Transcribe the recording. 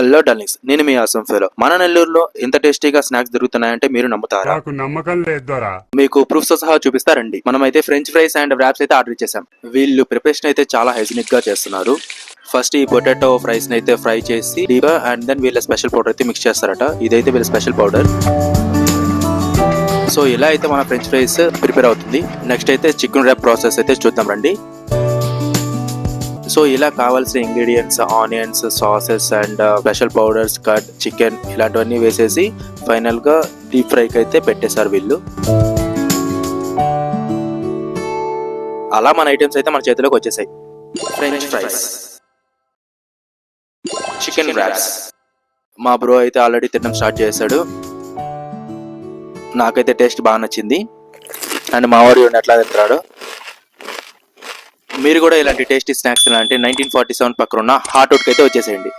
Hello darlings, నేను మీ awesome fellow. మన నెల్లూరులో ఎంత టేస్టీగా స్నాక్స్ దొరుకుతున్నాయంటే మీరు నమ్ముతారా? నాకు నమ్మకం లేదు. మీకు ప్రూఫ్స్ తో సహా చూపిస్తారండి. మనమైతే ఫ్రెంచ్ ఫ్రైస్ అండ్ వ్రాప్స్ అయితే ఆర్డర్ చేసాం. వీళ్ళు ప్రిపరేషన్ అయితే చాలా హైజీనిక్ గా చేస్తున్నారు. ఫస్ట్ ఈ పొటాటో ఫ్రైస్ అయితే ఫ్రై చేసి అండ్ దెన్ వీళ్ళ స్పెషల్ పౌడర్ అయితే మిక్స్ చేస్తారట. ఇదైతే వీళ్ళ స్పెషల్ పౌడర్. సో ఇలా అయితే మన ఫ్రెంచ్ ఫ్రైస్ ప్రిపేర్ అవుతుంది. నెక్స్ట్ అయితే చికెన్ ర్యాప్ ప్రాసెస్ అయితే చూద్దాం రండి. సో ఇలా కావాల్సిన ingredients onions, sauces and special powders, cut chicken ఇలాంటివన్నీ వేసేసి ఫైనల్ గా డీప్ ఫ్రైకి అయితే పెట్టేశారు వీళ్ళు. అలా మన ఐటమ్స్ అయితే మన చేతిలోకి వచ్చేసాయి. French fries, chicken wraps. మా బ్రో అయితే ఆల్రెడీ తినడం స్టార్ట్ చేశాడు. నాకైతే టేస్ట్ బాగా నచ్చింది. అండ్ మా వాడు ఎట్లా తింటాడు. మీరు కూడా ఇలాంటి టేస్టీ స్నాక్స్ అంటే 1947 పక్కన ఉన్న హాట్ అవుట్కి అయితే వచ్చేసేయండి.